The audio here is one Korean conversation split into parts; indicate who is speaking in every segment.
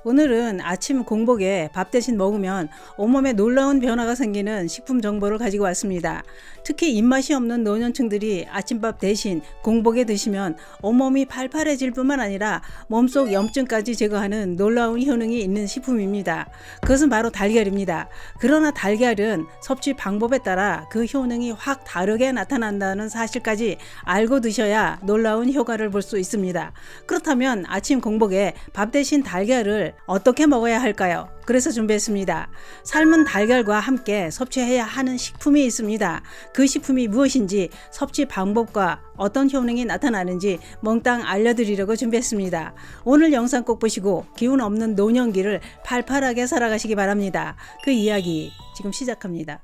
Speaker 1: 오늘은 아침 공복에 밥 대신 먹으면 온몸에 놀라운 변화가 생기는 식품 정보를 가지고 왔습니다. 특히 입맛이 없는 노년층들이 아침밥 대신 공복에 드시면 온몸이 팔팔해질 뿐만 아니라 몸속 염증까지 제거하는 놀라운 효능이 있는 식품입니다. 그것은 바로 달걀입니다. 그러나 달걀은 섭취 방법에 따라 그 효능이 확 다르게 나타난다는 사실까지 알고 드셔야 놀라운 효과를 볼 수 있습니다. 그렇다면 아침 공복에 밥 대신 달걀을 어떻게 먹어야 할까요? 그래서 준비했습니다. 삶은 달걀과 함께 섭취해야 하는 식품이 있습니다. 그 식품이 무엇인지, 섭취 방법과 어떤 효능이 나타나는지 몽땅 알려드리려고 준비했습니다. 오늘 영상 꼭 보시고 기운 없는 노년기를 팔팔하게 살아가시기 바랍니다. 그 이야기 지금 시작합니다.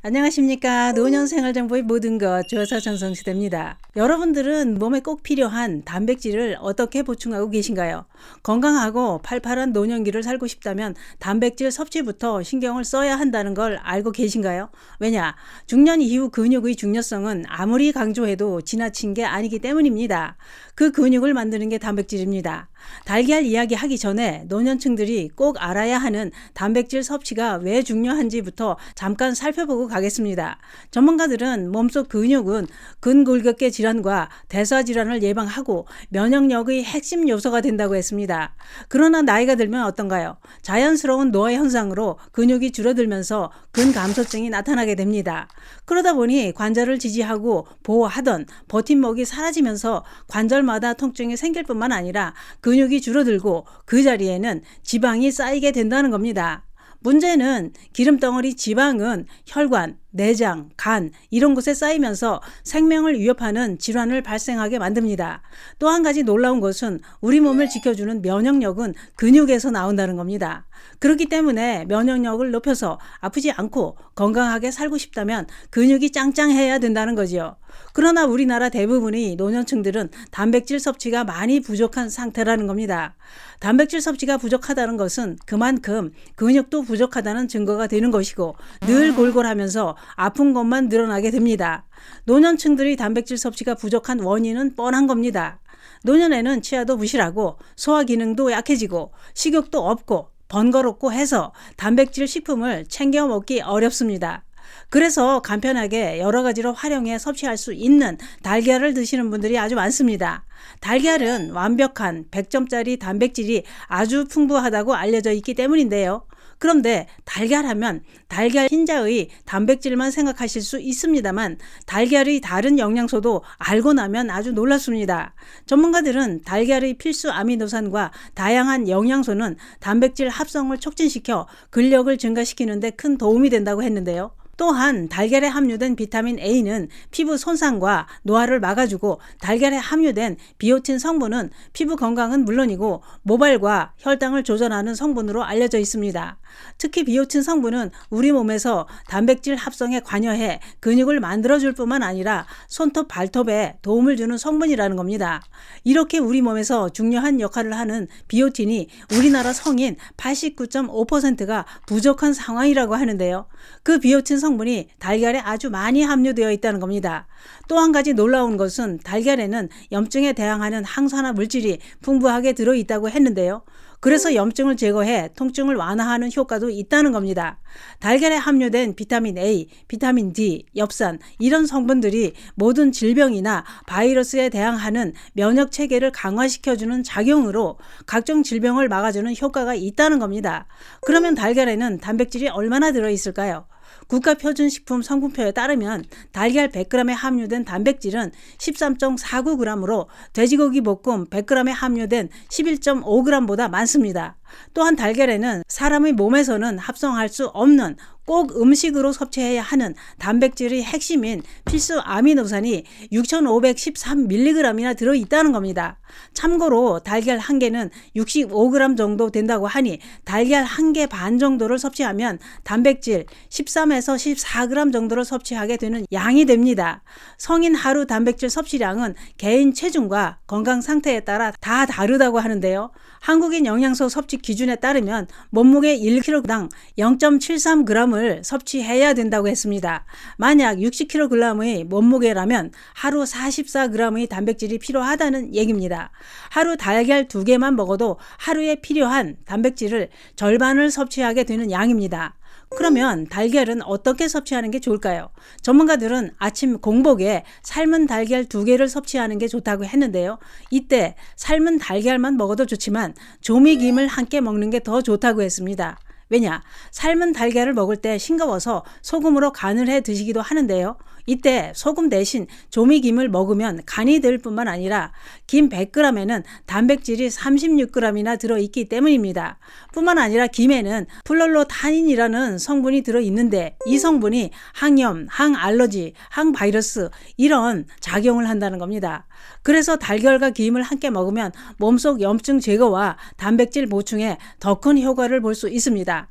Speaker 1: 안녕하십니까. 노년생활정보의 모든 것 조여사 전성시대입니다. 여러분들은 몸에 꼭 필요한 단백질을 어떻게 보충하고 계신가요? 건강하고 팔팔한 노년기를 살고 싶다면 단백질 섭취부터 신경을 써야 한다는 걸 알고 계신가요? 왜냐? 중년 이후 근육의 중요성은 아무리 강조해도 지나친 게 아니기 때문입니다. 그 근육을 만드는 게 단백질입니다. 달걀 이야기 하기 전에 노년층들이 꼭 알아야 하는 단백질 섭취가 왜 중요한지부터 잠깐 살펴보고 가겠습니다. 전문가들은 몸속 근육은 근골격계 질환과 대사 질환을 예방하고 면역력의 핵심 요소가 된다고 했습니다. 그러나 나이가 들면 어떤가요? 자연스러운 노화 현상으로 근육이 줄어들면서 근감소증이 나타나게 됩니다. 그러다 보니 관절을 지지하고 보호하던 버팀목이 사라지면서 관절마다 통증이 생길 뿐만 아니라 근육이 줄어들고 그 자리에는 지방이 쌓이게 된다는 겁니다. 문제는 기름덩어리 지방은 혈관, 내장, 간 이런 곳에 쌓이면서 생명을 위협하는 질환을 발생하게 만듭니다. 또 한 가지 놀라운 것은 우리 몸을 지켜주는 면역력은 근육에서 나온다는 겁니다. 그렇기 때문에 면역력을 높여서 아프지 않고 건강하게 살고 싶다면 근육이 짱짱해야 된다는 거지요. 그러나 우리나라 대부분의 노년층들은 단백질 섭취가 많이 부족한 상태라는 겁니다. 단백질 섭취가 부족하다는 것은 그만큼 근육도 부족하다는 증거가 되는 것이고 늘 골골하면서 아픈 것만 늘어나게 됩니다. 노년층들의 단백질 섭취가 부족한 원인은 뻔한 겁니다. 노년에는 치아도 부실하고 소화 기능도 약해지고 식욕도 없고 번거롭고 해서 단백질 식품을 챙겨 먹기 어렵습니다. 그래서 간편하게 여러 가지로 활용해 섭취할 수 있는 달걀을 드시는 분들이 아주 많습니다. 달걀은 완벽한 100점짜리 단백질이 아주 풍부하다고 알려져 있기 때문인데요. 그런데 달걀하면 달걀 흰자의 단백질만 생각하실 수 있습니다만 달걀의 다른 영양소도 알고 나면 아주 놀랍습니다. 전문가들은 달걀의 필수 아미노산과 다양한 영양소는 단백질 합성을 촉진시켜 근력을 증가시키는 데 큰 도움이 된다고 했는데요. 또한 달걀에 함유된 비타민 A는 피부 손상과 노화를 막아주고 달걀에 함유된 비오틴 성분은 피부 건강은 물론이고 모발과 혈당을 조절하는 성분으로 알려져 있습니다. 특히 비오틴 성분은 우리 몸에서 단백질 합성에 관여해 근육을 만들어줄 뿐만 아니라 손톱 발톱에 도움을 주는 성분이라는 겁니다. 이렇게 우리 몸에서 중요한 역할을 하는 비오틴이 우리나라 성인 89.5%가 부족한 상황이라고 하는데요. 그 비오틴 성분이 달걀에 아주 많이 함유되어 있다는 겁니다. 또 한 가지 놀라운 것은 달걀에는 염증에 대항하는 항산화 물질이 풍부하게 들어있다고 했는데요. 그래서 염증을 제거해 통증을 완화하는 효과도 있다는 겁니다. 달걀에 함유된 비타민 A, 비타민 D, 엽산 이런 성분들이 모든 질병이나 바이러스에 대항하는 면역 체계를 강화시켜주는 작용으로 각종 질병을 막아주는 효과가 있다는 겁니다. 그러면 달걀에는 단백질이 얼마나 들어있을까요? 국가표준식품 성분표에 따르면 달걀 100g에 함유된 단백질은 13.49g으로 돼지고기 볶음 100g에 함유된 11.5g보다 많습니다. 또한 달걀에는 사람의 몸에서는 합성할 수 없는 꼭 음식으로 섭취해야 하는 단백질의 핵심인 필수 아미노산이 6513mg이나 들어있다는 겁니다. 참고로 달걀 한 개는 65g 정도 된다고 하니 달걀 한 개 반 정도를 섭취하면 단백질 13에서 14g 정도를 섭취하게 되는 양이 됩니다. 성인 하루 단백질 섭취량은 개인 체중과 건강 상태에 따라 다 다르다고 하는데요. 한국인 영양소 섭취 기준에 따르면 몸무게 1kg당 0.73g을 섭취해야 된다고 했습니다. 만약 60kg의 몸무게라면 하루 44g의 단백질이 필요하다는 얘기입니다. 하루 달걀 2개만 먹어도 하루에 필요한 단백질을 절반을 섭취하게 되는 양입니다. 그러면 달걀은 어떻게 섭취하는 게 좋을까요? 전문가들은 아침 공복에 삶은 달걀 2개를 섭취하는 게 좋다고 했는데요. 이때 삶은 달걀만 먹어도 좋지만 조미김을 함께 먹는 게 더 좋다고 했습니다. 왜냐? 삶은 달걀을 먹을 때 싱거워서 소금으로 간을 해 드시기도 하는데요. 이때 소금 대신 조미김을 먹으면 간이 될 뿐만 아니라 김 100g에는 단백질이 36g이나 들어있기 때문입니다. 뿐만 아니라 김에는 플로로타닌이라는 성분이 들어있는데 이 성분이 항염, 항알러지, 항바이러스 이런 작용을 한다는 겁니다. 그래서 달걀과 김을 함께 먹으면 몸속 염증 제거와 단백질 보충에 더 큰 효과를 볼 수 있습니다.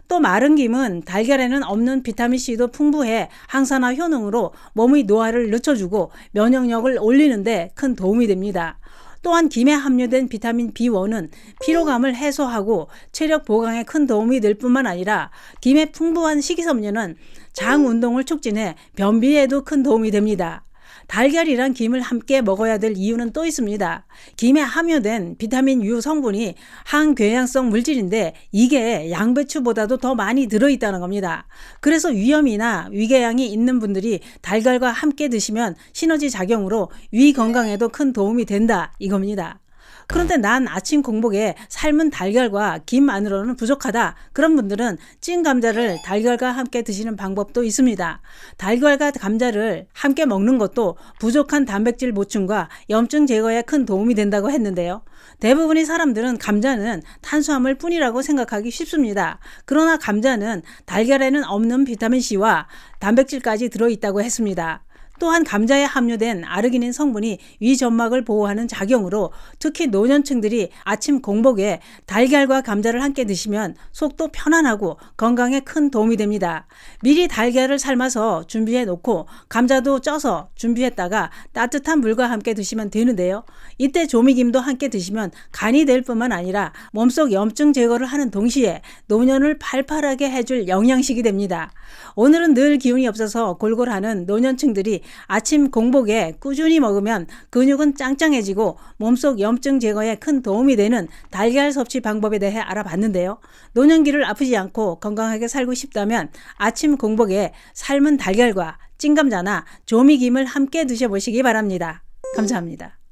Speaker 1: 또 마른 김은 달걀에는 없는 비타민C도 풍부해 항산화 효능으로 몸의 노화를 늦춰주고 면역력을 올리는 데 큰 도움이 됩니다. 또한 김에 함유된 비타민 B1은 피로감을 해소하고 체력 보강에 큰 도움이 될 뿐만 아니라 김의 풍부한 식이섬유는 장 운동을 촉진해 변비에도 큰 도움이 됩니다. 달걀이랑 김을 함께 먹어야 될 이유는 또 있습니다. 김에 함유된 비타민 U 성분이 항궤양성 물질인데 이게 양배추보다도 더 많이 들어있다는 겁니다. 그래서 위염이나 위궤양이 있는 분들이 달걀과 함께 드시면 시너지 작용으로 위 건강에도 큰 도움이 된다 이겁니다. 그런데 난 아침 공복에 삶은 달걀과 김만으로는 부족하다. 그런 분들은 찐 감자를 달걀과 함께 드시는 방법도 있습니다. 달걀과 감자를 함께 먹는 것도 부족한 단백질 보충과 염증 제거에 큰 도움이 된다고 했는데요. 대부분의 사람들은 감자는 탄수화물 뿐이라고 생각하기 쉽습니다. 그러나 감자는 달걀에는 없는 비타민C와 단백질까지 들어있다고 했습니다. 또한 감자에 함유된 아르기닌 성분이 위 점막을 보호하는 작용으로 특히 노년층들이 아침 공복에 달걀과 감자를 함께 드시면 속도 편안하고 건강에 큰 도움이 됩니다. 미리 달걀을 삶아서 준비해 놓고 감자도 쪄서 준비했다가 따뜻한 물과 함께 드시면 되는데요. 이때 조미김도 함께 드시면 간이 될 뿐만 아니라 몸속 염증 제거를 하는 동시에 노년을 팔팔하게 해줄 영양식이 됩니다. 오늘은 늘 기운이 없어서 골골하는 노년층들이 아침 공복에 꾸준히 먹으면 근육은 짱짱해지고 몸속 염증 제거에 큰 도움이 되는 달걀 섭취 방법에 대해 알아봤는데요. 노년기를 아프지 않고 건강하게 살고 싶다면 아침 공복에 삶은 달걀과 찐감자나 조미김을 함께 드셔보시기 바랍니다. 감사합니다.